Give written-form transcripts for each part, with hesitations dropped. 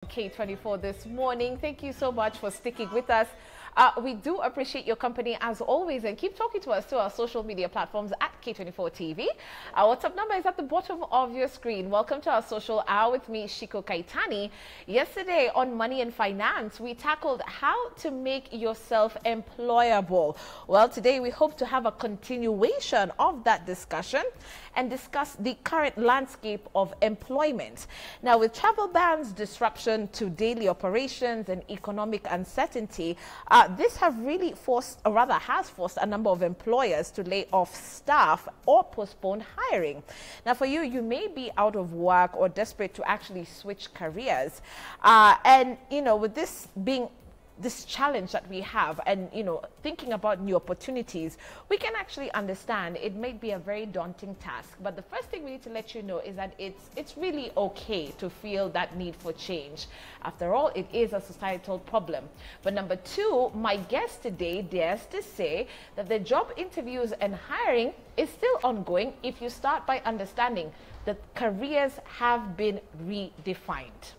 K24 this morning. Thank you so much for sticking with us. We do appreciate your company as always, and keep talking to us through our social media platforms at K24TV. Our WhatsApp number is at the bottom of your screen. Welcome to our social hour with me, Shiko Kaitani. Yesterday on Money and Finance, we tackled how to make yourself employable. Well, today we hope to have a continuation of that discussion and discuss the current landscape of employment. Now, with travel bans, disruption to daily operations, and economic uncertainty, this have really forced, or rather has forced, a number of employers to lay off staff or postpone hiring. Now, for you, you may be out of work or desperate to actually switch careers. And, you know, with this being this challenge that we have and, you know, thinking about new opportunities, we can actually understand it may be a very daunting task. But the first thing we need to let you know is that it's really okay to feel that need for change. After all, it is a societal problem. But number two, my guest today dares to say that the job interviews and hiring is still ongoing if you start by understanding that careers have been redefined.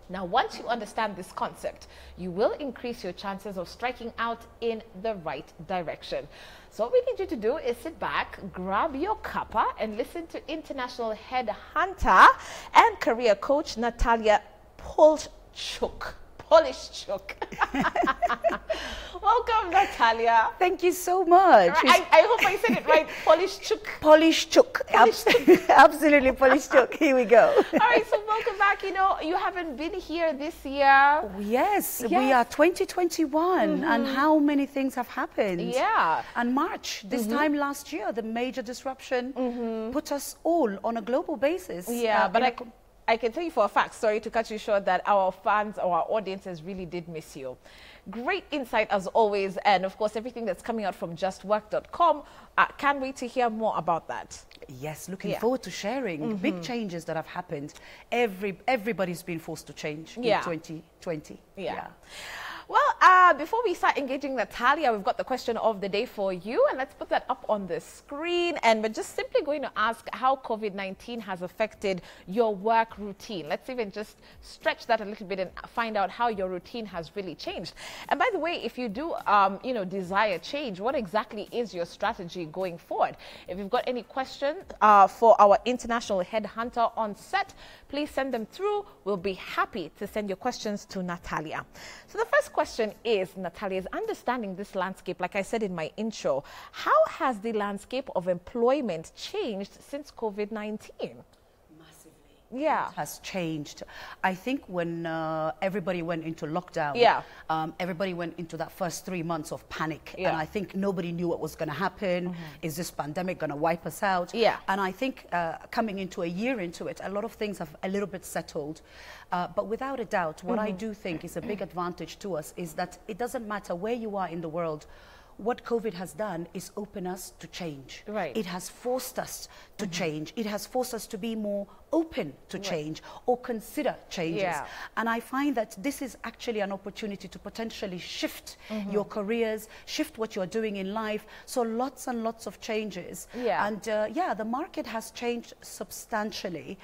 Now, once you understand this concept, you will increase your chances of striking out in the right direction. So what we need you to do is sit back, grab your cuppa, and listen to international headhunter and career coach Natalia Polishchuk. Welcome, Natalia. Thank you so much. I hope I said it right. Polishchuk. Absolutely, Polishchuk. Here we go. All right, so welcome back. You know, you haven't been here this year. Yes, we are 2021, and how many things have happened. Yeah. And March, this time last year, the major disruption put us all on a global basis. Yeah, but I can tell you for a fact, sorry to cut you short, that our fans or our audiences really did miss you. Great insight as always, and of course everything that's coming out from justwork.com. Can't wait to hear more about that. Yes, looking forward to sharing big changes that have happened. Everybody's been forced to change in 2020. Yeah. Well, before we start engaging Natalia, we've got the question of the day for you, and let's put that up on the screen. And we're just simply going to ask how COVID-19 has affected your work routine. Let's even just stretch that a little bit and find out how your routine has really changed. And by the way, if you do, you know, desire change, what exactly is your strategy going forward? If you've got any questions for our international headhunter on set, please send them through. We'll be happy to send your questions to Natalia. So the first question is, Natalia, is understanding this landscape, like I said in my intro, how has the landscape of employment changed since COVID-19? Yeah, it has changed. I think when everybody went into lockdown, everybody went into that first 3 months of panic, and I think nobody knew what was going to happen. Is this pandemic going to wipe us out? And I think coming into a year into it, a lot of things have a little bit settled. But without a doubt, what I do think is a big advantage to us is that it doesn't matter where you are in the world. What COVID has done is open us to change. It has forced us to change. It has forced us to be more open to change or consider changes. And I find that this is actually an opportunity to potentially shift your careers, shift what you're doing in life. So lots and lots of changes. And the market has changed substantially.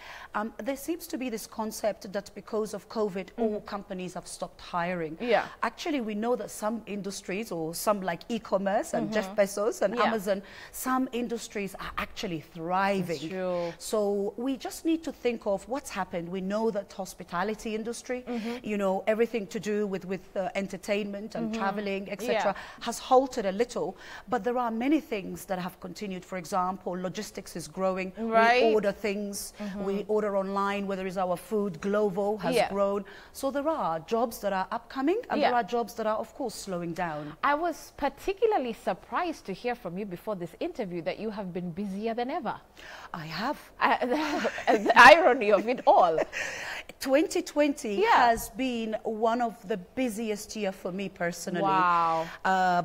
There seems to be this concept that because of COVID, all companies have stopped hiring. Actually, we know that some industries, or some like e-commerce and Jeff Bezos and Amazon, some industries are actually thriving. So we just need to think of what's happened. We know that hospitality industry, you know, everything to do with entertainment and traveling, etc., has halted a little, but there are many things that have continued. For example, logistics is growing. We order things, we order online, whether it's our food, Glovo has grown. So there are jobs that are upcoming, and there are jobs that are, of course, slowing down. I was particularly surprised to hear from you before this interview that you have been busier than ever. I have. The irony of it all. 2020 has been one of the busiest years for me personally.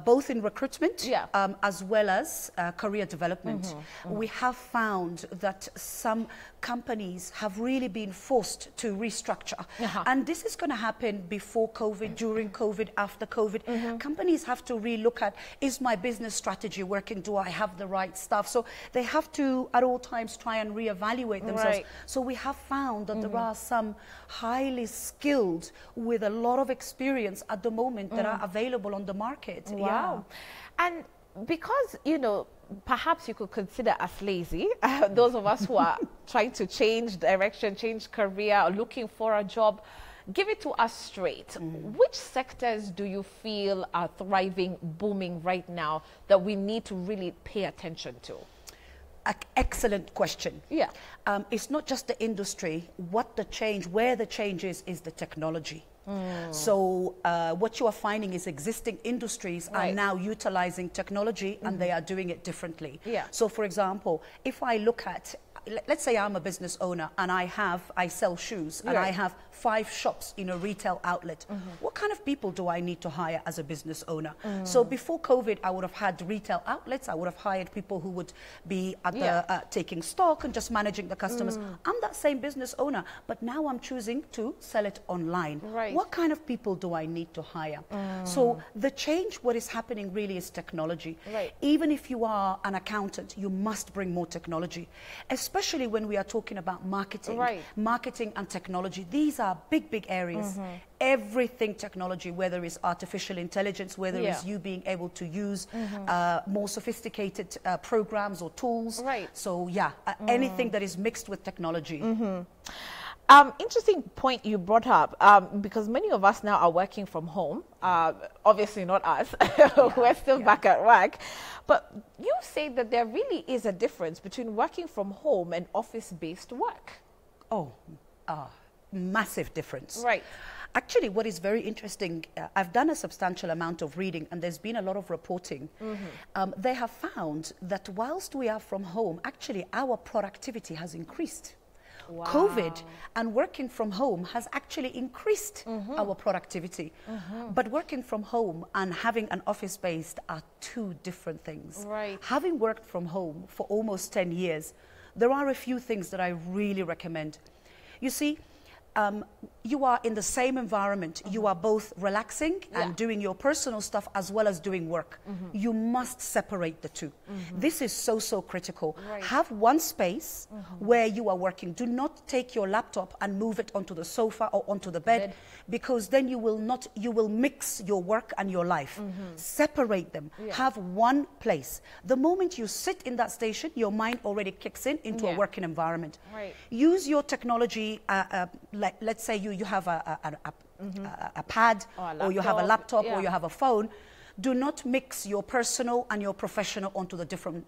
Both in recruitment as well as career development. We have found that some companies have really been forced to restructure. And this is going to happen before COVID, during COVID, after COVID. Companies have to relook at, is my business strategy working? Do I have the right stuff? So they have to, at all times, try and reevaluate themselves. So we have found that there are some highly skilled with a lot of experience at the moment that are available on the market. Wow. And because, you know, perhaps you could consider us lazy, those of us who are trying to change direction, change career, or looking for a job, give it to us straight. Which sectors do you feel are thriving, booming right now that we need to really pay attention to? Excellent question. Yeah. It's not just the industry. Where the change is the technology. So what you are finding is existing industries are now utilizing technology and they are doing it differently. Yeah. So for example, if I look at, let's say I'm a business owner and I sell shoes and I have 5 shops in a retail outlet. What kind of people do I need to hire as a business owner? So before COVID, I would have had retail outlets. I would have hired people who would be at the taking stock and just managing the customers. I'm that same business owner, but now I'm choosing to sell it online. Right. What kind of people do I need to hire? So the change, what is happening really is technology. Right. Even if you are an accountant, you must bring more technology, especially when we are talking about marketing. Marketing and technology, these are big areas. Everything technology, whether it's artificial intelligence, whether it's you being able to use more sophisticated programs or tools. So anything that is mixed with technology. Interesting point you brought up, because many of us now are working from home. Obviously not us. We're still back at work. But you say that there really is a difference between working from home and office-based work. Massive difference. Right. Actually, what is very interesting, I've done a substantial amount of reading and there's been a lot of reporting. They have found that whilst we are from home, actually our productivity has increased. Wow. COVID and working from home has actually increased our productivity. But working from home and having an office based are 2 different things. Right. Having worked from home for almost 10 years, there are a few things that I really recommend. You see, you are in the same environment. You are both relaxing and doing your personal stuff as well as doing work. You must separate the 2. This is so critical. Have one space where you are working. Do not take your laptop and move it onto the sofa or onto the bed, because then you will mix your work and your life. Separate them. Have one place. The moment you sit in that station, your mind already kicks into a working environment. Use your technology. Let's say you have a pad or you have a laptop or you have a phone. Do not mix your personal and your professional onto the different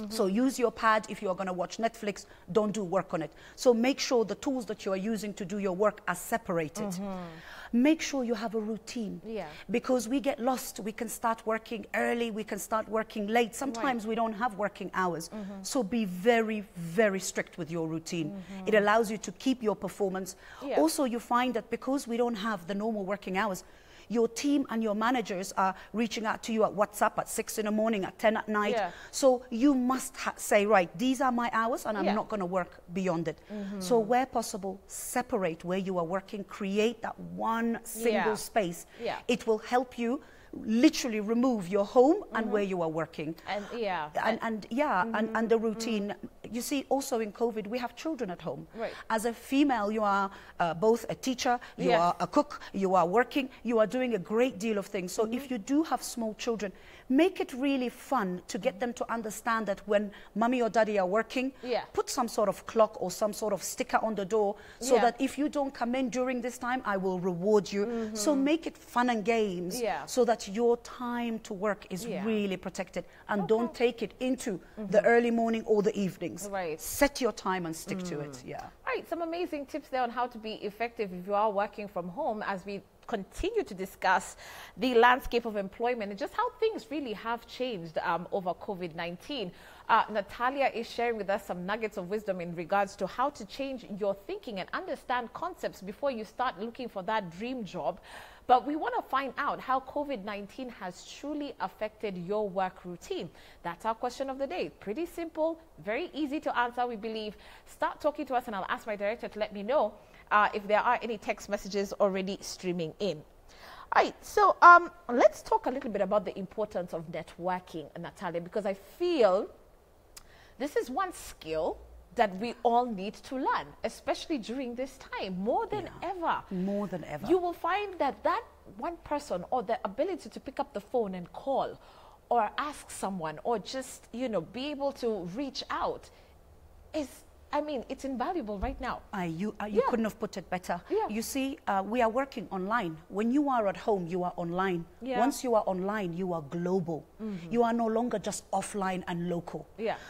So use your pad. If you're going to watch Netflix, don't do work on it. So make sure the tools that you are using to do your work are separated. Make sure you have a routine, because we get lost. We can start working early, we can start working late. Sometimes we don't have working hours. So be very strict with your routine. It allows you to keep your performance. Also, you find that because we don't have the normal working hours, your team and your managers are reaching out to you at WhatsApp at 6 in the morning, at 10 at night. So you must say, right, these are my hours and I'm not going to work beyond it. So where possible, separate where you are working, create that one single space. It will help you literally remove your home and where you are working. And and the routine. You see, also in COVID, we have children at home. As a female, you are both a teacher, you are a cook, you are working, you are doing a great deal of things. So if you do have small children, make it really fun to get them to understand that when mommy or daddy are working, put some sort of clock or some sort of sticker on the door so that if you don't come in during this time, I will reward you. So make it fun and games so that your time to work is really protected, and don't take it into the early morning or the evenings. Set your time and stick to it. Right, some amazing tips there on how to be effective if you are working from home, as we continue to discuss the landscape of employment and just how things really have changed over COVID-19. Natalia is sharing with us some nuggets of wisdom in regards to how to change your thinking and understand concepts before you start looking for that dream job. But we want to find out how COVID-19 has truly affected your work routine. That's our question of the day. Pretty simple, very easy to answer, we believe. Start talking to us and I'll ask my director to let me know if there are any text messages already streaming in. All right, so let's talk a little bit about the importance of networking, Natalia, because I feel this is one skill that we all need to learn, especially during this time, more than ever. More than ever. You will find that that one person, or the ability to pick up the phone and call or ask someone, or just, you know, be able to reach out is, I mean, it's invaluable right now. You couldn't have put it better. You see, we are working online. When you are at home, you are online. Once you are online, you are global. You are no longer just offline and local.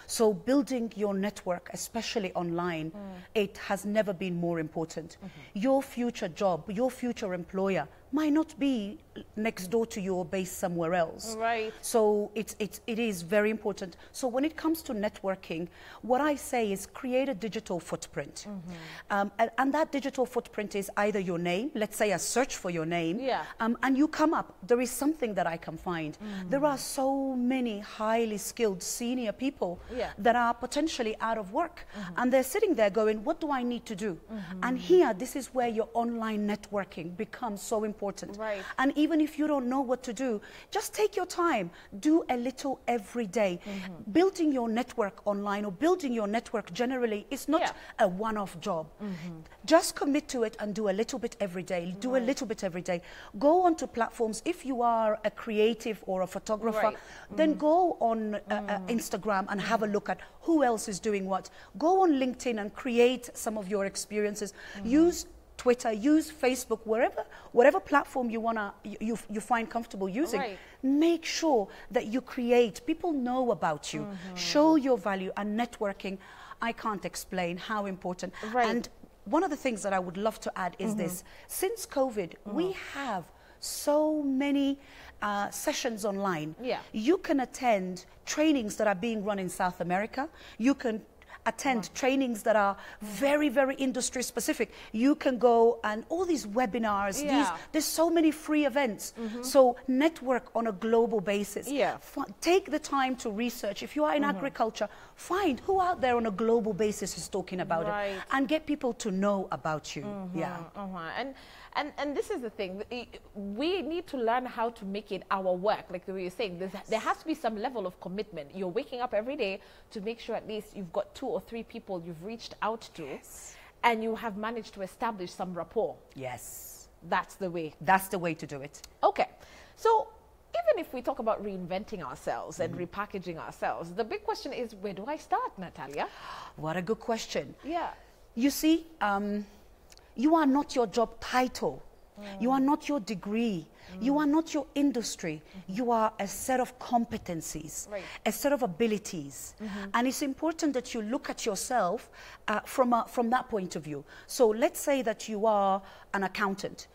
So building your network, especially online, it has never been more important. Your future job, your future employer might not be next door to you or based somewhere else. Right. So it is very important. So when it comes to networking, what I say is create a digital footprint. And that digital footprint is either your name, let's say I search for your name, and you come up, there is something that I can find. There are so many highly skilled senior people that are potentially out of work, and they're sitting there going, what do I need to do? And here, this is where your online networking becomes so important. Right. And even if you don't know what to do, just take your time, do a little every day. Building your network online, or building your network generally, is not a one-off job. Just commit to it and do a little bit every day. Do a little bit every day. Go onto platforms. If you are a creative or a photographer, then go on Instagram and have a look at who else is doing what. Go on LinkedIn and create some of your experiences. Use Twitter, use Facebook, whatever platform you you find comfortable using. Make sure that you create, people know about you, show your value. And networking, I can't explain how important. And one of the things that I would love to add is this: since COVID, we have so many sessions online. You can attend trainings that are being run in South America. You can attend trainings that are very, very industry specific. You can go and all these webinars, there's so many free events. So network on a global basis. Take the time to research. If you are in agriculture, find who out there on a global basis is talking about it, and get people to know about you. And this is the thing, we need to learn how to make it our work. Like the way you're saying, there has to be some level of commitment. You're waking up every day to make sure at least you've got 2 or 3 people you've reached out to, and you have managed to establish some rapport. That's the way. That's the way to do it. Okay. So even if we talk about reinventing ourselves and repackaging ourselves, the big question is, where do I start, Natalia? What a good question. You see, you are not your job title. You are not your degree. You are not your industry. You are a set of competencies, a set of abilities. And it's important that you look at yourself from that point of view. So let's say that you are an accountant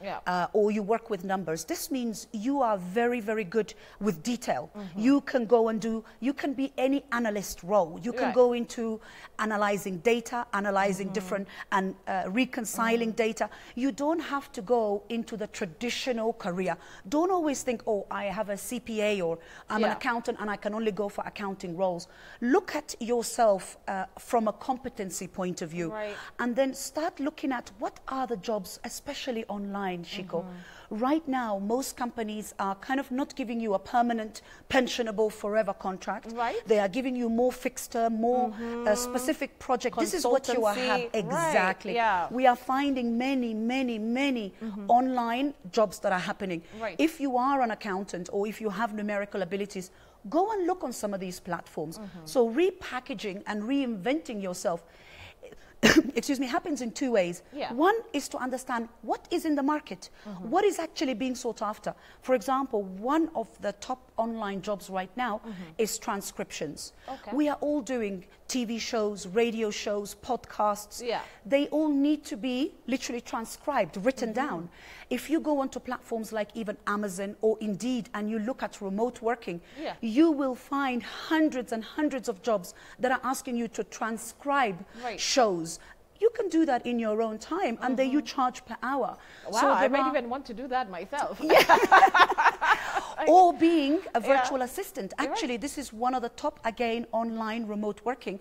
or you work with numbers. This means you are very, very good with detail. You can go and you can be any analyst role. You can go into analyzing data, analyzing different and reconciling data. You don't have to go into the traditional career. Don't always think, oh, I have a CPA or I'm an accountant and I can only go for accounting roles. Look at yourself from a competency point of view, and then start looking at what are the jobs, especially online, Shiko. Right now, most companies are kind of not giving you a permanent, pensionable, forever contract. They are giving you more fixed term, more specific project. This is what you are having. Exactly. We are finding many, many, many online jobs that are happening. If you are an accountant or if you have numerical abilities, go and look on some of these platforms. So repackaging and reinventing yourself excuse me, happens in 2 ways. One is to understand what is in the market, what is actually being sought after. For example, one of the top online jobs right now is transcriptions. We are all doing TV shows, radio shows, podcasts. They all need to be literally transcribed, written down. If you go onto platforms like even Amazon or Indeed and you look at remote working, you will find hundreds and hundreds of jobs that are asking you to transcribe shows. You can do that in your own time, and then you charge per hour. Wow, so I might even want to do that myself. Or being a virtual assistant. Actually, this is one of the top, again, online remote working.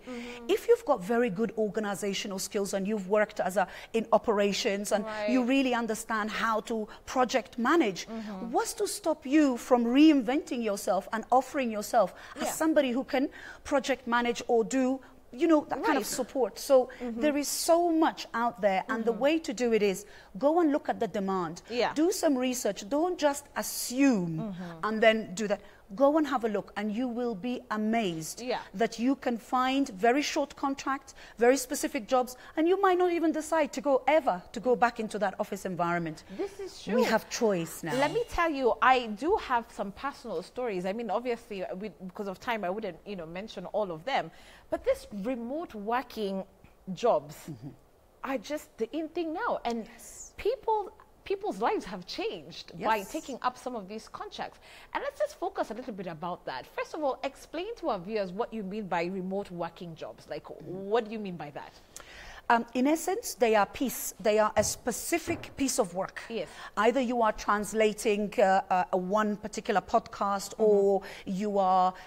If you've got very good organizational skills and you've worked as in operations and you really understand how to project manage, what's to stop you from reinventing yourself and offering yourself as somebody who can project manage or do you know, that kind of support. So there is so much out there, and the way to do it is go and look at the demand. Do some research. Don't just assume and then do that. Go and have a look, and you will be amazed that you can find very short contracts, very specific jobs, and you might not even decide to go back into that office environment. This is true. We have choice now. Let me tell you, I do have some personal stories. I mean, obviously, because of time, I wouldn't, you know, mention all of them. But this remote working jobs are just the in thing now, and people's lives have changed by taking up some of these contracts. And let's just focus a little bit about that. First of all, explain to our viewers what you mean by remote working jobs. Like, what do you mean by that? In essence, they are a specific piece of work. Yes. Either you are translating one particular podcast, or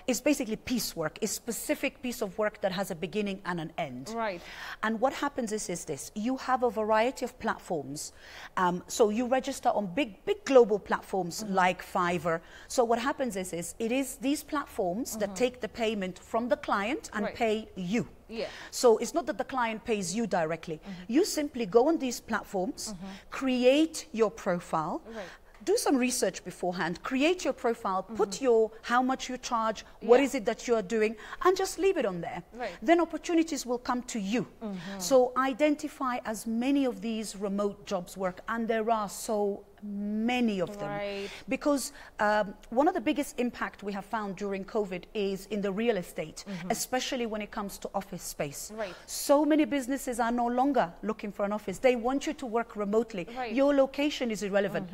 it's basically piecework. It's specific piece of work that has a beginning and an end. Right. And what happens is this, you have a variety of platforms. So you register on big global platforms like Fiverr. So what happens is it is these platforms that take the payment from the client and pay you. Yeah. So it's not that the client pays you directly. You simply go on these platforms, create your profile, do some research beforehand, create your profile, put how much you charge, what is it that you're doing, and just leave it on there. Then opportunities will come to you. So identify as many of these remote jobs work, and there are so many of them. Because one of the biggest impact we have found during COVID is in the real estate, especially when it comes to office space. So many businesses are no longer looking for an office. They want you to work remotely. Your location is irrelevant.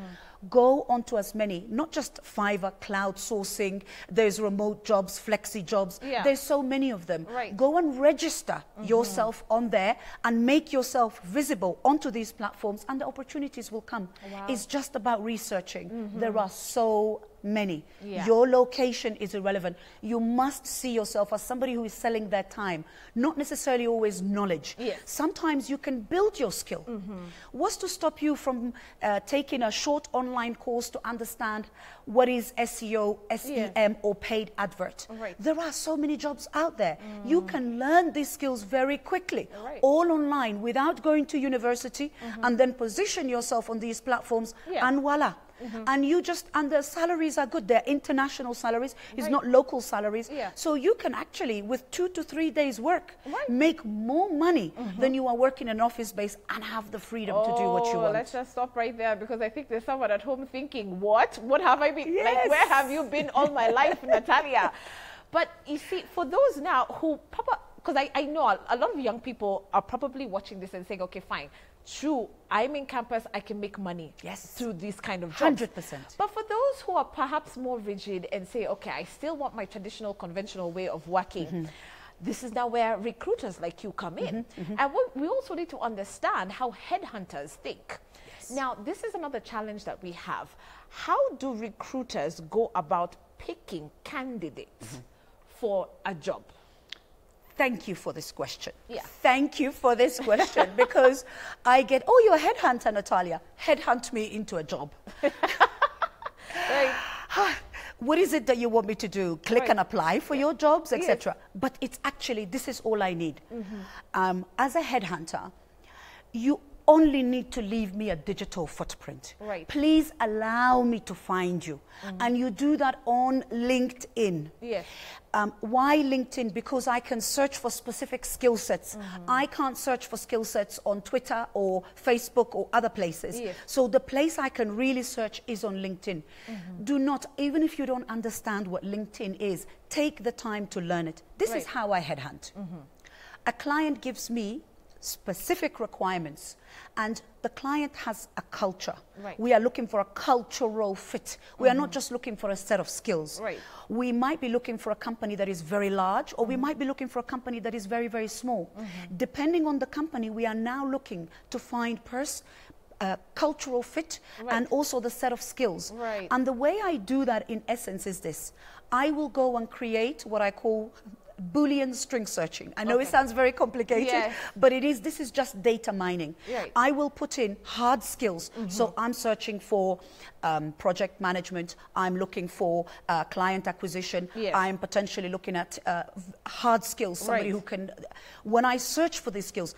Go onto as many, not just Fiverr, cloud sourcing, there's remote jobs, flexi jobs, there's so many of them. Go and register yourself on there and make yourself visible onto these platforms, and the opportunities will come. It's just about researching. There are so many. Your location is irrelevant. You must see yourself as somebody who is selling their time, not necessarily always knowledge. Sometimes you can build your skill. What's to stop you from taking a short online course to understand what is SEO, SEM, or paid advert? There are so many jobs out there. You can learn these skills very quickly, all online, without going to university, and then position yourself on these platforms, and voila. And the salaries are good. They're international salaries. It's not local salaries. So you can actually, with 2 to 3 days work, make more money than you are working in an office base and have the freedom to do what you want. Let's just stop right there, because I think there's someone at home thinking, what have I been, like, where have you been all my life, Natalia? But you see, for those now who because I know a lot of young people are probably watching this and saying, okay, fine, true, I'm in campus, I can make money through these kind of jobs. 100%. But for those who are perhaps more rigid and say, okay, I still want my traditional, conventional way of working, this is now where recruiters like you come in. And we also need to understand how headhunters think. Now, this is another challenge that we have. How do recruiters go about picking candidates for a job? Thank you for this question. Thank you for this question, because I get, oh, you're a headhunter, Natalia. Headhunt me into a job. What is it that you want me to do? Click and apply for your jobs, etc. But it's actually, this is all I need. As a headhunter, you only need to leave me a digital footprint. Please allow me to find you. And you do that on LinkedIn. Why LinkedIn? Because I can search for specific skill sets. I can't search for skill sets on Twitter or Facebook or other places. So the place I can really search is on LinkedIn. Do not, even if you don't understand what LinkedIn is, take the time to learn it. This is how I headhunt. A client gives me specific requirements, and the client has a culture. We are looking for a cultural fit. We are not just looking for a set of skills. We might be looking for a company that is very large, or we might be looking for a company that is very, very small. Depending on the company, we are now looking to find cultural fit and also the set of skills. And the way I do that in essence is this. I will go and create what I call Boolean string searching. I know it sounds very complicated, but this is just data mining. Right. I will put in hard skills. So I'm searching for project management. I'm looking for client acquisition. I'm potentially looking at hard skills, somebody who can, when I search for these skills,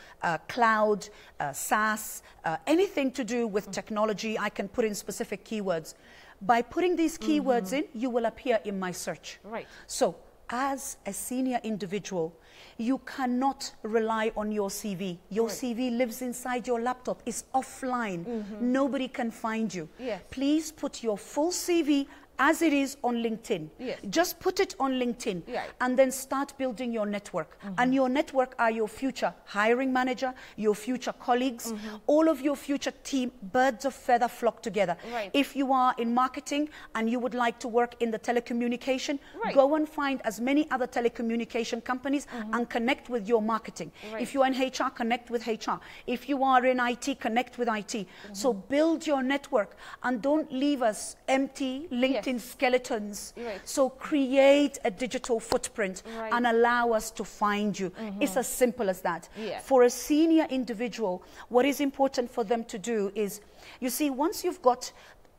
cloud, SaaS, anything to do with technology, I can put in specific keywords. By putting these keywords in, you will appear in my search. Right. So as a senior individual, you cannot rely on your CV. Your CV lives inside your laptop. It's offline. Nobody can find you. Please put your full CV as it is on LinkedIn. Just put it on LinkedIn and then start building your network. And your network are your future hiring manager, your future colleagues, all of your future team. Birds of feather flock together. If you are in marketing and you would like to work in the telecommunication, go and find as many other telecommunication companies and connect with your marketing. If you are in HR, connect with HR. If you are in IT, connect with IT. So build your network and don't leave us empty LinkedIn skeletons. So create a digital footprint and allow us to find you. It's as simple as that. For a senior individual, what is important for them to do is, you see, once you've got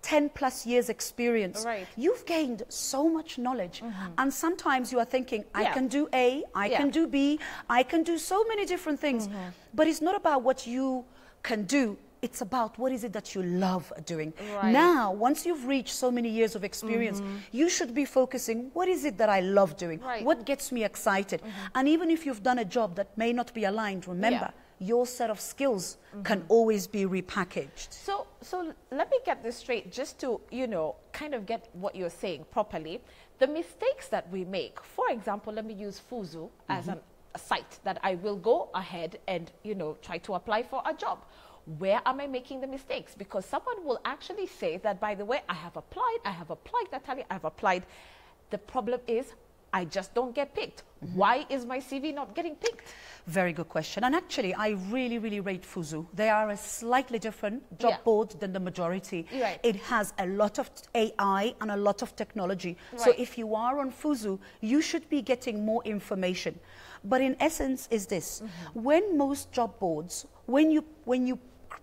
10+ years experience, you've gained so much knowledge. And sometimes you are thinking, I can do A, I can do B, I can do so many different things. But it's not about what you can do. It's about what is it that you love doing. Now, once you've reached so many years of experience, you should be focusing, what is it that I love doing? What gets me excited? And even if you've done a job that may not be aligned, remember, your set of skills can always be repackaged. So let me get this straight, just to, you know, kind of get what you're saying properly. The mistakes that we make, for example, let me use Fuzu as a site that I will go ahead and, you know, try to apply for a job. Where am I making the mistakes? Because someone will actually say that, by the way, I have applied, Natalia, I have applied. The problem is I just don't get picked. Why is my CV not getting picked? Very good question. And actually, I really, really rate Fuzu. They are a slightly different job board than the majority. It has a lot of AI and a lot of technology. So if you are on Fuzu, you should be getting more information. But in essence is this, when most job boards, when you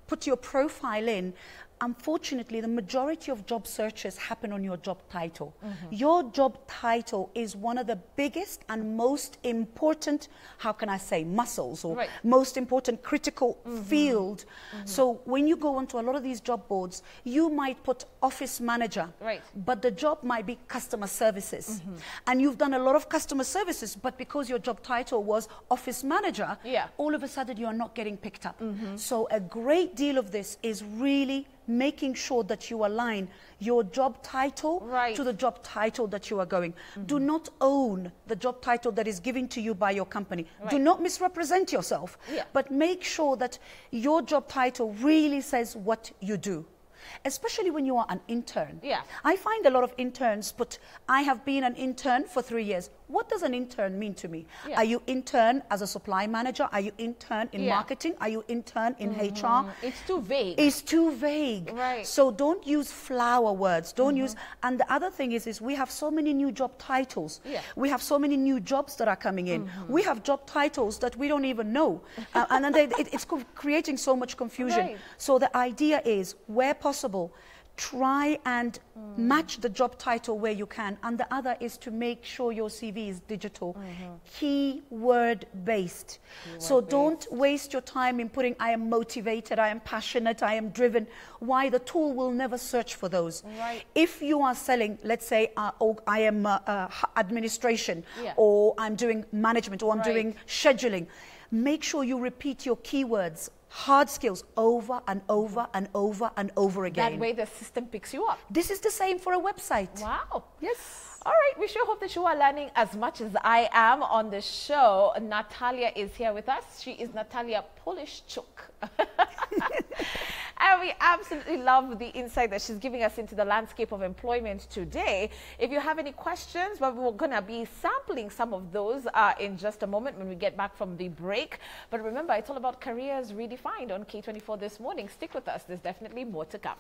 put your profile in, unfortunately, the majority of job searches happen on your job title. Your job title is one of the biggest and most important, how can I say, muscles, or most important critical field. So when you go onto a lot of these job boards, you might put office manager, but the job might be customer services. And you've done a lot of customer services, but because your job title was office manager, all of a sudden you are not getting picked up. So a great deal of this is really making sure that you align your job title to the job title that you are going. Do not own the job title that is given to you by your company. Do not misrepresent yourself, but make sure that your job title really says what you do. Especially when you are an intern. I find a lot of interns put, I have been an intern for 3 years. What does an intern mean to me? Are you intern as a supply manager? Are you intern in marketing? Are you intern in HR? It's too vague. It's too vague. So don't use flower words. Don't use, and the other thing is we have so many new job titles. We have so many new jobs that are coming in. We have job titles that we don't even know. And then it's creating so much confusion. So the idea is, where possible, try and match the job title where you can. And the other is to make sure your CV is digital, keyword based. So don't waste your time in putting, I am motivated, I am passionate, I am driven. Why? The tool will never search for those. If you are selling, let's say, I am administration, or I'm doing management, or I'm doing scheduling, make sure you repeat your keywords, hard skills, over and over and over and over again. That way the system picks you up. This is the same for a website. Wow. Yes. All right. We sure hope that you are learning as much as I am on the show. Natalia is here with us. She is Natalia Polishchuk. And we absolutely love the insight that she's giving us into the landscape of employment today. If you have any questions, well, we're going to be sampling some of those in just a moment when we get back from the break. But remember, it's all about careers redefined on K24 this morning. Stick with us. There's definitely more to come.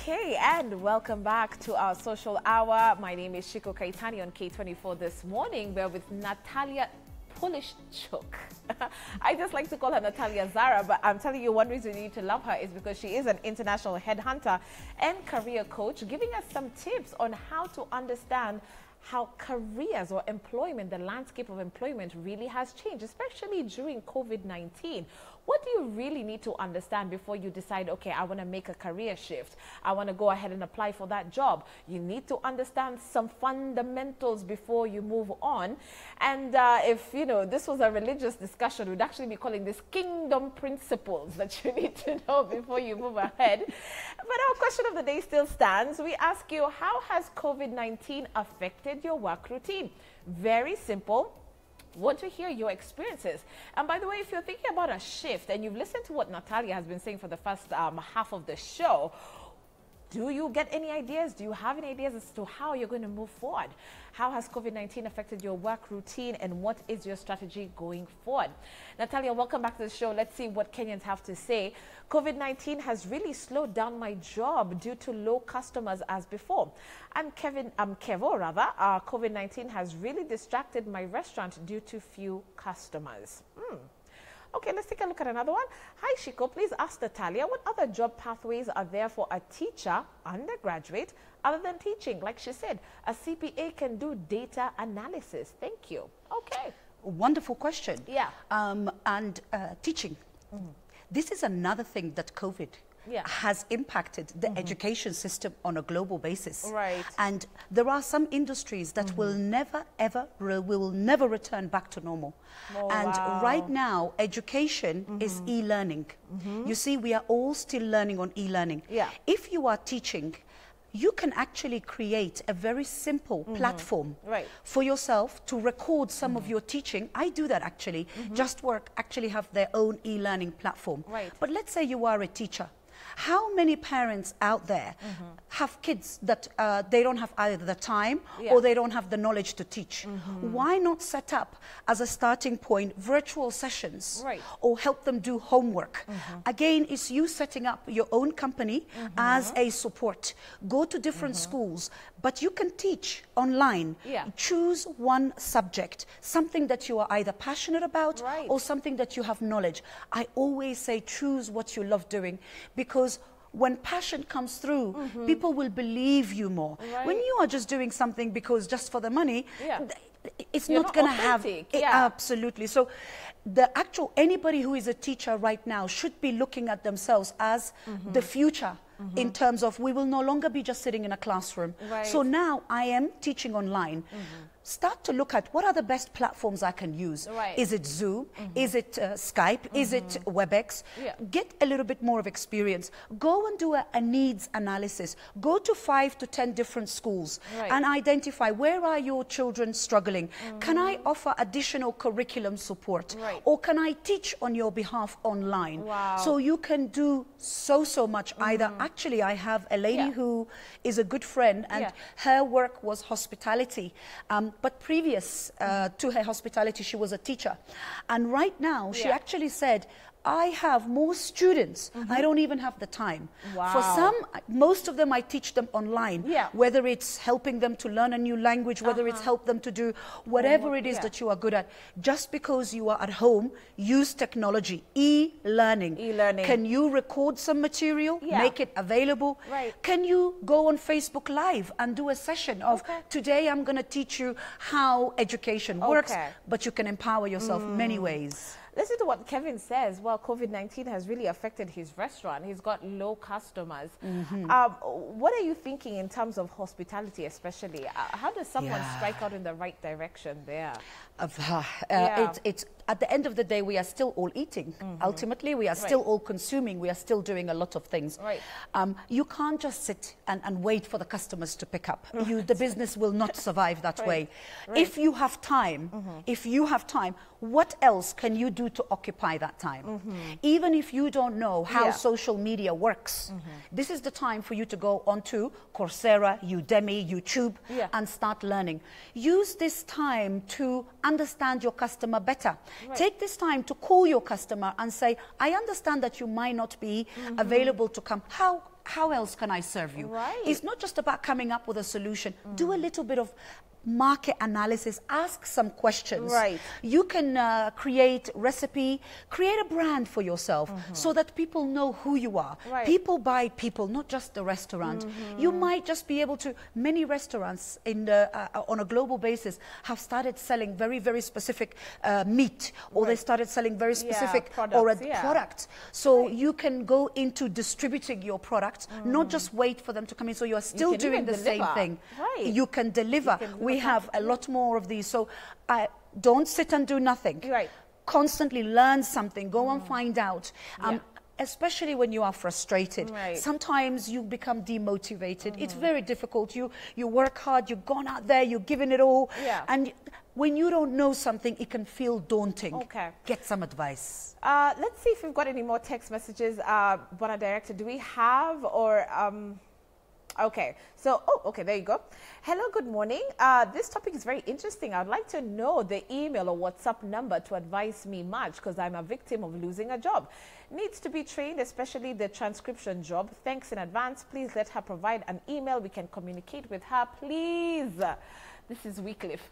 Okay, and welcome back to our social hour. My name is Shiko Kaitani on K24 This Morning. We're with Natalia Polishchuk. I just like to call her Natalia Zara, but I'm telling you, one reason you need to love her is because she is an international headhunter and career coach, giving us some tips on how to understand how careers or employment, the landscape of employment really has changed, especially during COVID-19. What do you really need to understand before you decide, okay, I want to make a career shift, I want to go ahead and apply for that job? You need to understand some fundamentals before you move on. And if, you know, this was a religious discussion, we'd actually be calling this kingdom principles that you need to know before you move ahead. But our question of the day still stands. We ask you, how has COVID-19 affected your work routine? Very simple. Want to hear your experiences. And by the way, if you're thinking about a shift and you've listened to what Natalia has been saying for the first half of the show, do you get any ideas? Do you have any ideas as to how you're going to move forward? How has COVID-19 affected your work routine, and what is your strategy going forward? Natalia, welcome back to the show. Let's see what Kenyans have to say. COVID-19 has really slowed down my job due to low customers as before. And Kevo, COVID-19 has really distracted my restaurant due to few customers. Okay, let's take a look at another one. Hi, Shiko. Please ask Natalia, what other job pathways are there for a teacher, undergraduate, other than teaching? Like she said, a CPA can do data analysis. Thank you. Okay. Wonderful question. Yeah. Teaching. This is another thing that COVID has impacted the education system on a global basis. Right. And there are some industries that will never, ever, will never return back to normal. Oh, and wow. right now, education is e-learning. You see, we are all still learning on e-learning. Yeah. If you are teaching, you can actually create a very simple platform for yourself to record some of your teaching. I do that actually. Just Work actually have their own e-learning platform. Right. But let's say you are a teacher. How many parents out there have kids that they don't have either the time or they don't have the knowledge to teach? Why not set up, as a starting point, virtual sessions or help them do homework? Again, it's you setting up your own company as a support. Go to different schools, but you can teach online. Choose one subject, something that you are either passionate about or something that you have knowledge. I always say choose what you love doing, because when passion comes through, people will believe you more. When you are just doing something because just for the money, it's not going to have it. Absolutely. So anybody who is a teacher right now should be looking at themselves as the future. In terms of, we will no longer be just sitting in a classroom. So now I am teaching online. Start to look at what are the best platforms I can use. Is it Zoom? Is it Skype? Is it WebEx? Get a little bit more of experience. Go and do a needs analysis. Go to 5 to 10 different schools and identify, where are your children struggling? Can I offer additional curriculum support? Or can I teach on your behalf online? So you can do so much. Either, actually, I have a lady who is a good friend, and her work was hospitality. But previous to her hospitality, she was a teacher. And right now, she actually said, I have more students. I don't even have the time. For some, most of them, I teach them online. Whether it's helping them to learn a new language, whether it's help them to do whatever it is that you are good at. Just because you are at home, use technology. E-learning. Can you record some material, make it available? Can you go on Facebook Live and do a session of, today I'm going to teach you how education works, but you can empower yourself many ways. Listen to what Kevin says. Well, COVID-19 has really affected his restaurant. He's got low customers. What are you thinking in terms of hospitality, especially? How does someone strike out in the right direction there? It's at the end of the day, we are still all eating. Ultimately, we are still all consuming. We are still doing a lot of things. You can't just sit and wait for the customers to pick up. The business will not survive that way. If you have time, what else can you do to occupy that time? Even if you don't know how social media works, this is the time for you to go onto Coursera, Udemy, YouTube, and start learning. Use this time to understand your customer better. Take this time to call your customer and say, I understand that you might not be available to come. How how else can I serve you? Right. It's not just about coming up with a solution. Do a little bit of market analysis, ask some questions. Right. You can create recipe, create a brand for yourself so that people know who you are. Right. People buy people, not just the restaurant. You might just be able to, many restaurants in the, on a global basis have started selling very, very specific meat, or they started selling very specific product. So you can go into distributing your product, not just wait for them to come in. So you're still doing the same thing. Right. You can deliver. We have a lot more of these. So don't sit and do nothing. Right. Constantly learn something. Go and find out. Especially when you are frustrated. Right. Sometimes you become demotivated. It's very difficult. You work hard. You've gone out there. You're giving it all. Yeah. And when you don't know something, it can feel daunting. Okay. Get some advice. Let's see if we've got any more text messages. Bona Director, do we have or... Okay, so, okay, there you go. Hello, good morning. This topic is very interesting. I'd like to know the email or WhatsApp number to advise me much because I'm a victim of losing a job. Needs to be trained, especially the transcription job. Thanks in advance. Please let her provide an email. We can communicate with her, please. This is Wycliffe.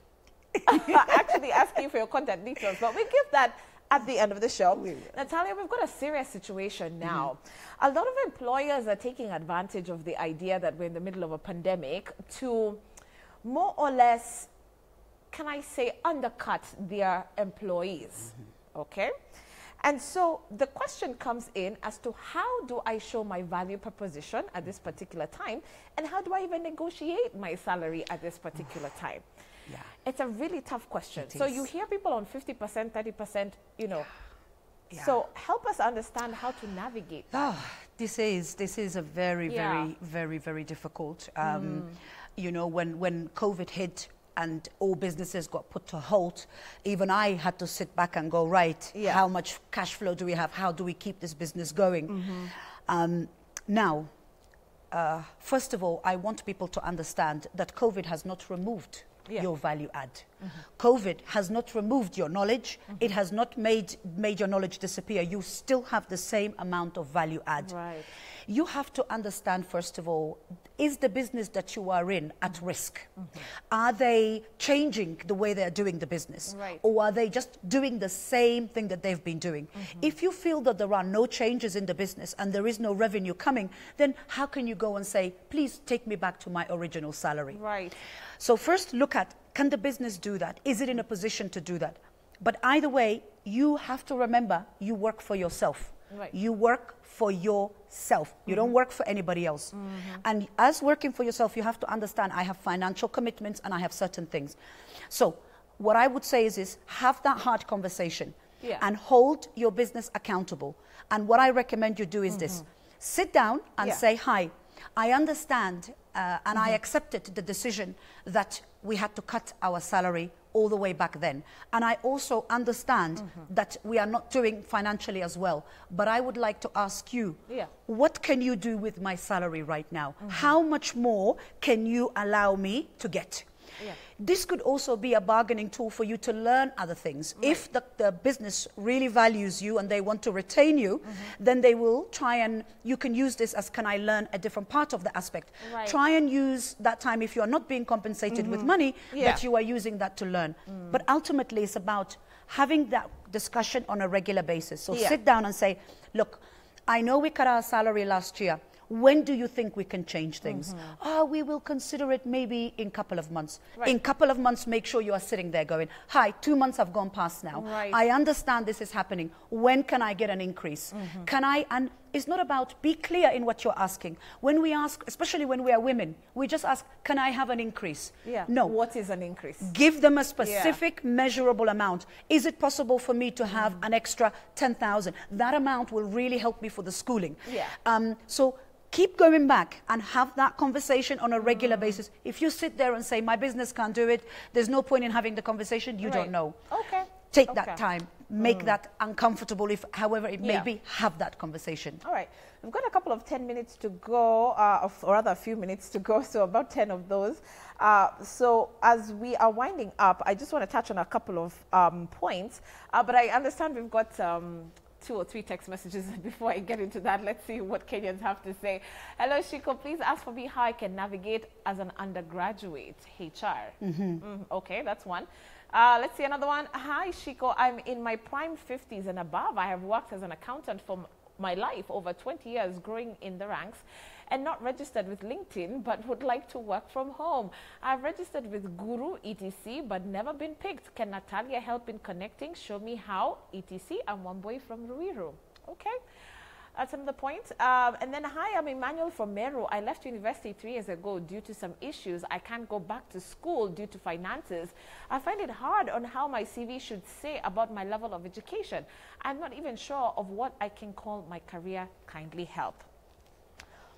Actually asking for your contact details, but we give that at the end of the show. Natalia, we've got a serious situation now. A lot of employers are taking advantage of the idea that we're in the middle of a pandemic to more or less, can I say, undercut their employees. Okay? And so the question comes in as to how do I show my value proposition at this particular time, and how do I even negotiate my salary at this particular time? Yeah. It's a really tough question. So you hear people on 50%, 30%, you know. Yeah. So help us understand how to navigate that. This is a very, very difficult. You know, when COVID hit and all businesses got put to halt, even I had to sit back and go, right, how much cash flow do we have? How do we keep this business going? Now, first of all, I want people to understand that COVID has not removed your value add. COVID has not removed your knowledge. It has not made your knowledge disappear. You still have the same amount of value add. Right. You have to understand, first of all, is the business that you are in at risk? Are they changing the way they're doing the business? Right. Or are they just doing the same thing that they've been doing? If you feel that there are no changes in the business and there is no revenue coming, then how can you go and say, please take me back to my original salary? Right. So first look at, can the business do that? Is it in a position to do that? But either way, you have to remember you work for yourself. Right. You work for yourself. You don't work for anybody else. And as working for yourself, you have to understand I have financial commitments and I have certain things. So what I would say is have that hard conversation and hold your business accountable. And what I recommend you do is this. Sit down and say, hi, I understand and I accepted the decision that we had to cut our salary all the way back then. And I also understand that we are not doing financially as well. But I would like to ask you, what can you do with my salary right now? How much more can you allow me to get? This could also be a bargaining tool for you to learn other things. If the business really values you and they want to retain you, then they will try and, you can use this as, can I learn a different part of the aspect? Try and use that time, if you are not being compensated with money, that you are using that to learn. But ultimately it's about having that discussion on a regular basis. So sit down and say, look, I know we cut our salary last year. When do you think we can change things? We will consider it maybe in a couple of months. In a couple of months, make sure you are sitting there going, hi, 2 months have gone past now. I understand this is happening. When can I get an increase? Can I, and it's not about, be clear in what you're asking. When we ask, especially when we are women, we just ask, can I have an increase? No. What is an increase? Give them a specific measurable amount. Is it possible for me to have an extra 10,000? That amount will really help me for the schooling. So keep going back and have that conversation on a regular basis. If you sit there and say, my business can't do it, there's no point in having the conversation, you don't know. Take that time, make that uncomfortable, if however it may be, have that conversation. All right. We've got a couple of 10 minutes to go, or rather a few minutes to go, so about 10 of those. So as we are winding up, I just want to touch on a couple of points, but I understand we've got 2 or 3 text messages before I get into that. Let's see what Kenyans have to say. Hello, Shiko. Please ask for me how I can navigate as an undergraduate HR. Okay, that's one. Let's see another one. Hi, Shiko. I'm in my prime 50s and above. I have worked as an accountant for my life, over 20 years, growing in the ranks, and not registered with LinkedIn, but would like to work from home. I've registered with Guru, etc., but never been picked. Can Natalia help in connecting? Show me how, etc. I'm one boy from Ruiru. Okay. That's another point. And then, hi, I'm Emmanuel from Meru. I left university 3 years ago due to some issues. I can't go back to school due to finances. I find it hard on how my CV should say about my level of education. I'm not even sure of what I can call my career. Kindly help.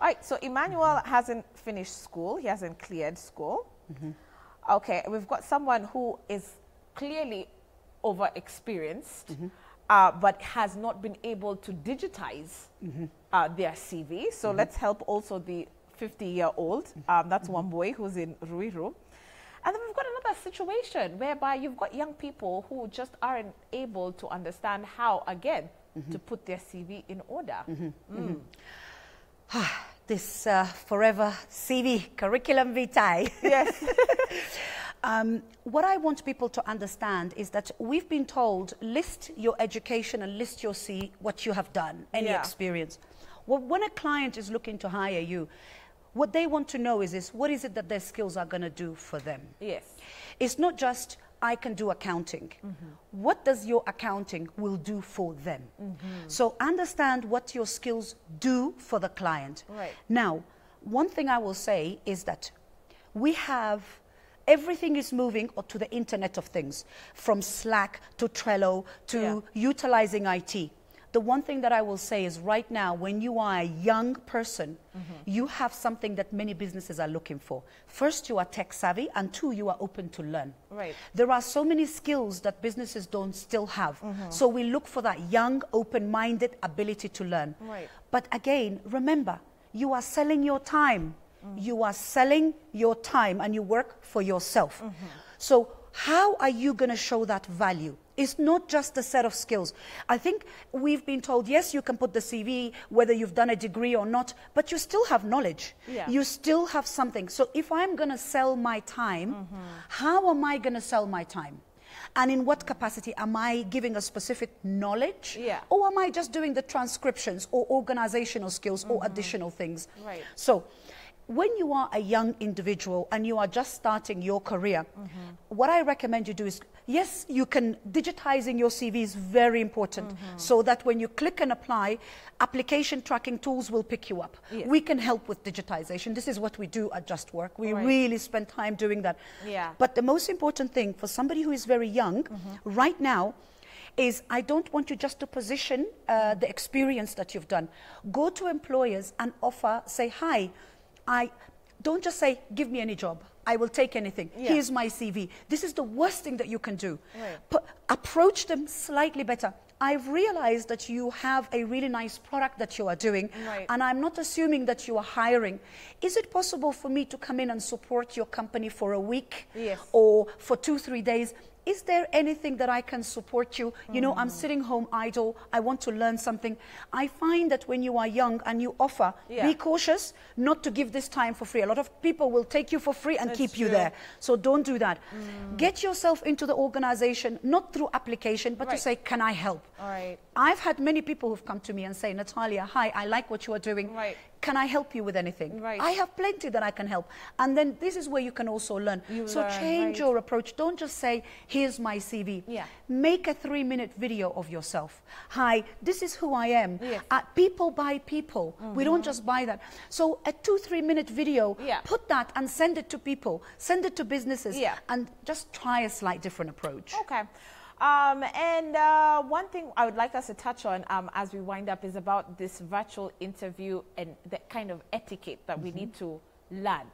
All right, so Emmanuel hasn't finished school. He hasn't cleared school. Okay, we've got someone who is clearly over-experienced. But has not been able to digitize their CV. So let's help also the 50-year-old. That's one boy who's in Ruiru. And then we've got another situation whereby you've got young people who just aren't able to understand how, again, to put their CV in order. This forever CV, curriculum vitae. Yes. What I want people to understand is that we've been told, list your education and list your what you have done, any experience. Well, when a client is looking to hire you, what they want to know is what is it that their skills are going to do for them? Yes. It's not just, I can do accounting. What does your accounting will do for them? So understand what your skills do for the client. Right. Now, one thing I will say is that we have everything is moving to the Internet of Things, from Slack to Trello to utilizing IT. The one thing that I will say is right now, when you are a young person, you have something that many businesses are looking for. First, you are tech savvy, and 2, you are open to learn. Right. There are so many skills that businesses don't still have. So we look for that young, open-minded ability to learn. Right. But again, remember, you are selling your time. You are selling your time and you work for yourself. So how are you going to show that value? It's not just a set of skills. I think we've been told, yes, you can put the CV, whether you've done a degree or not, but you still have knowledge. You still have something. So if I'm going to sell my time, how am I going to sell my time? And in what capacity? Am I giving a specific knowledge? Or am I just doing the transcriptions or organizational skills or additional things? Right. So when you are a young individual and you are just starting your career, what I recommend you do is, yes, you can, digitizing your CV is very important, so that when you click and apply, application tracking tools will pick you up. We can help with digitization. This is what we do at Just Work. We really spend time doing that. But the most important thing for somebody who is very young right now is, I don't want you just to position the experience that you've done. Go to employers and offer, say, hi, don't just say, give me any job. I will take anything. Here's my CV. This is the worst thing that you can do. Approach them slightly better. I've realized that you have a really nice product that you are doing, and I'm not assuming that you are hiring. Is it possible for me to come in and support your company for a week or for 2-3 days? Is there anything that I can support you? You know, I'm sitting home idle. I want to learn something. I find that when you are young and you offer, be cautious not to give this time for free. A lot of people will take you for free and keep you there. So don't do that. Get yourself into the organization, not through application, but to say, can I help? I've had many people who've come to me and say, Natalia, hi, I like what you are doing. Can I help you with anything? I have plenty that I can help. And then this is where you can also learn. So change your approach. Don't just say, here's my CV. Make a 3-minute video of yourself. Hi, this is who I am. People buy people. We don't just buy that. So a 2-3 minute video, put that and send it to people. Send it to businesses. And just try a slight different approach. Okay. One thing I would like us to touch on as we wind up is about this virtual interview and the kind of etiquette that we need to learn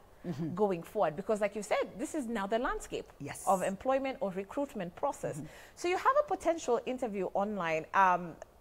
going forward. Because like you said, this is now the landscape of employment or recruitment process. So you have a potential interview online,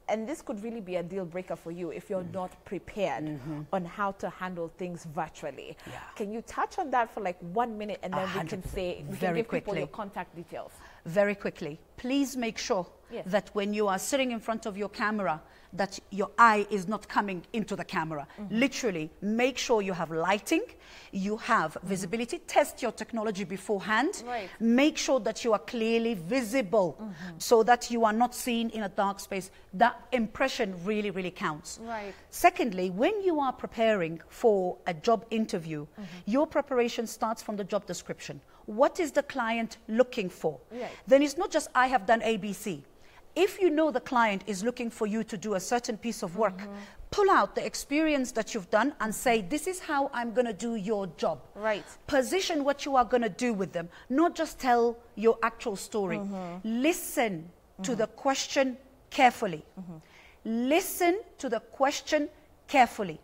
and this could really be a deal breaker for you if you're not prepared on how to handle things virtually. Can you touch on that for like 1 minute, and then we can say, we can give people your contact details? very quickly, please make sure that when you are sitting in front of your camera, that your eye is not coming into the camera. Literally, make sure you have lighting, you have visibility, test your technology beforehand, make sure that you are clearly visible so that you are not seen in a dark space. That impression really, really counts. Secondly, when you are preparing for a job interview, your preparation starts from the job description. What is the client looking for? Then it's not just I have done ABC. If you know the client is looking for you to do a certain piece of work, pull out the experience that you've done and say, this is how I'm going to do your job. Position what you are going to do with them, not just tell your actual story. Listen to the question carefully. Listen to the question carefully.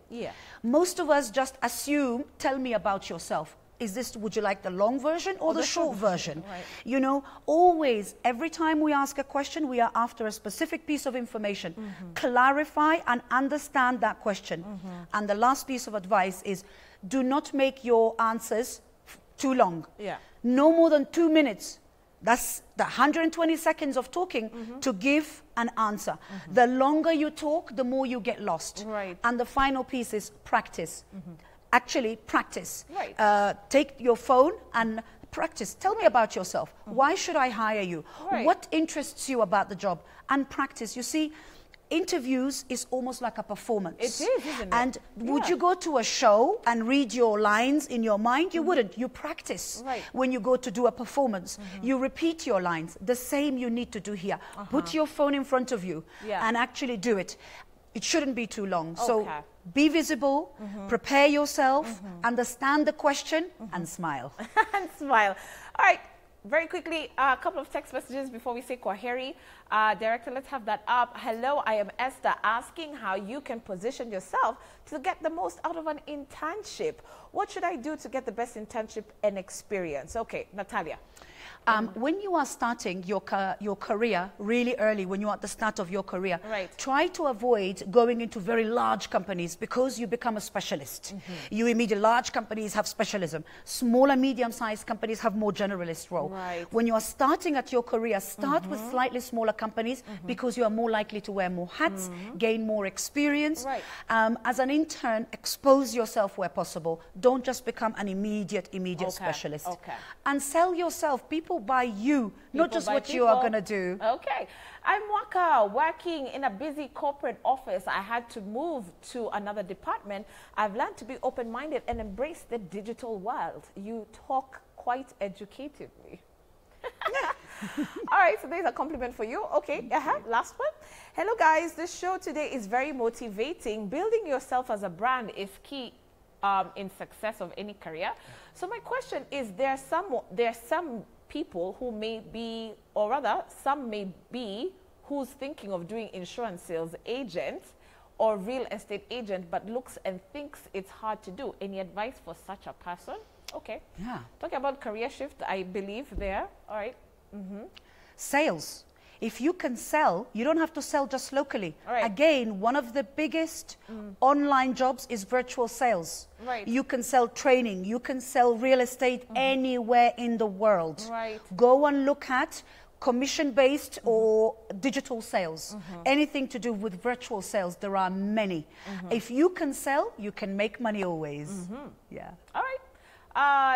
Most of us just assume, tell me about yourself. Would you like the long version or the short version? You know, always, every time we ask a question, we are after a specific piece of information. Clarify and understand that question. And the last piece of advice is, do not make your answers too long. No more than 2 minutes. That's the 120 seconds of talking to give an answer. The longer you talk, the more you get lost. And the final piece is practice. Actually, practice. Take your phone and practice. Tell me about yourself. Why should I hire you? What interests you about the job? And practice. You see, interviews is almost like a performance. It is, isn't it? And would you go to a show and read your lines in your mind? You wouldn't. You practice. When you go to do a performance, you repeat your lines. The same you need to do here. Put your phone in front of you and actually do it. It shouldn't be too long. So be visible, prepare yourself, understand the question, and smile. And smile. All right. Very quickly, a couple of text messages before we say Kwaheri. Director, let's have that up. Hello, I am Esther, asking how you can position yourself to get the most out of an internship. What should I do to get the best internship and experience? Okay, Natalia. When you are starting your career really early, when you are at the start of your career, try to avoid going into very large companies because you become a specialist. You immediately, large companies have specialism. Smaller, medium-sized companies have more generalist role. When you are starting at your career, start with slightly smaller companies because you are more likely to wear more hats, gain more experience. As an intern, expose yourself where possible. Don't just become an immediate specialist. And sell yourself. People buy you, not just what you are going to do. Okay. I'm Waka, working in a busy corporate office. I had to move to another department. I've learned to be open-minded and embrace the digital world. You talk quite educatedly. All right, so there's a compliment for you. Okay, last one. Hello, guys. This show today is very motivating. Building yourself as a brand is key in success of any career. So my question is, there are some people who may be, or rather, some may be, who's thinking of doing insurance sales agent or real estate agent, but looks and thinks it's hard to do. Any advice for such a person? Okay. Yeah. Talking about career shift, I believe there. All right. Sales. If you can sell, you don't have to sell just locally. Again, one of the biggest online jobs is virtual sales. You can sell training, you can sell real estate anywhere in the world. Go and look at commission-based or digital sales. Anything to do with virtual sales, there are many. If you can sell, you can make money always. Yeah. All right.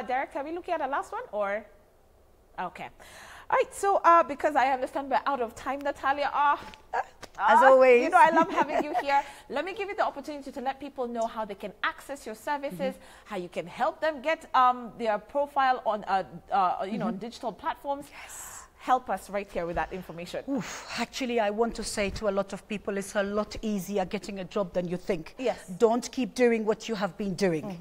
Director, are we looking at the last one or? Okay. All right, so because I understand we're out of time, Natalia, as always, you know, I love having you here. Let me give you the opportunity to let people know how they can access your services, how you can help them get their profile on, you know, on digital platforms. Help us right here with that information. Actually, I want to say to a lot of people, it's a lot easier getting a job than you think. Don't keep doing what you have been doing.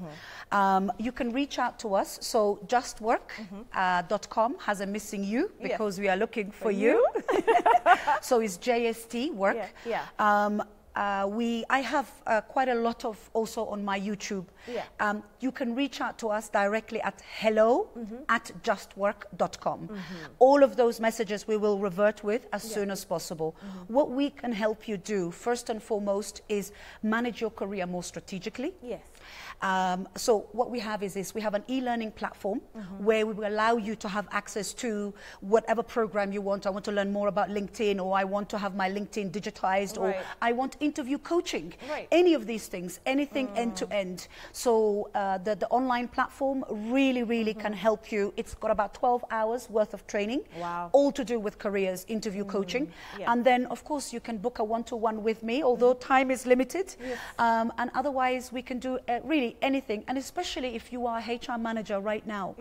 You can reach out to us. So justwork.com has a missing U because we are looking for you. So it's JST work. I have quite a lot of also on my YouTube. You can reach out to us directly at hello@justwork.com. All of those messages we will revert with as soon as possible. What we can help you do, first and foremost, is manage your career more strategically. So what we have is this. We have an e-learning platform where we will allow you to have access to whatever program you want. I want to learn more about LinkedIn, or I want to have my LinkedIn digitized, or I want interview coaching. Any of these things, anything end to end. So the online platform really can help you. It's got about 12 hours worth of training, all to do with careers, interview coaching. And then, of course, you can book a one-to-one with me, although time is limited. And otherwise, we can do really anything. And especially if you are a HR manager right now,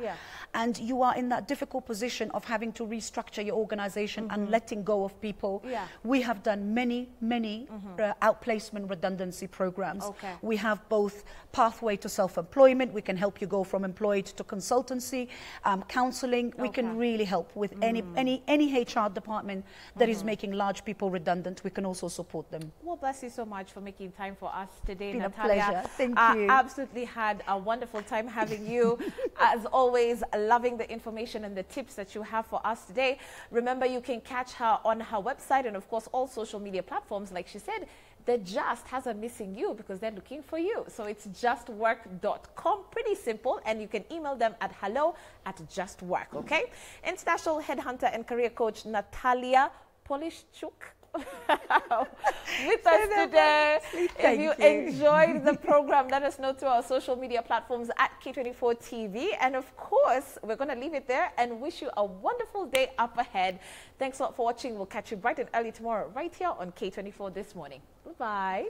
and you are in that difficult position of having to restructure your organization and letting go of people. We have done many outplacement redundancy programs. We have both pathway to self-employment. We can help you go from employed to consultancy, counseling. We can really help with any HR department that is making large people redundant. We can also support them. Well, bless you so much for making time for us today, It's been Natalia. a pleasure. Thank you. Absolutely had a wonderful time having you. As always, loving the information and the tips that you have for us today. Remember, you can catch her on her website and, of course, all social media platforms. Like she said, the Just has a missing you because they're looking for you. So it's justwork.com. Pretty simple. And you can email them at hello@justwork. Okay. International headhunter and career coach Natalia Polishchuk with us today. If you enjoyed the program, let us know through our social media platforms at K24TV. And of course, we're going to leave it there and wish you a wonderful day up ahead. Thanks a lot for watching. We'll catch you bright and early tomorrow right here on K24 This Morning. Bye-bye.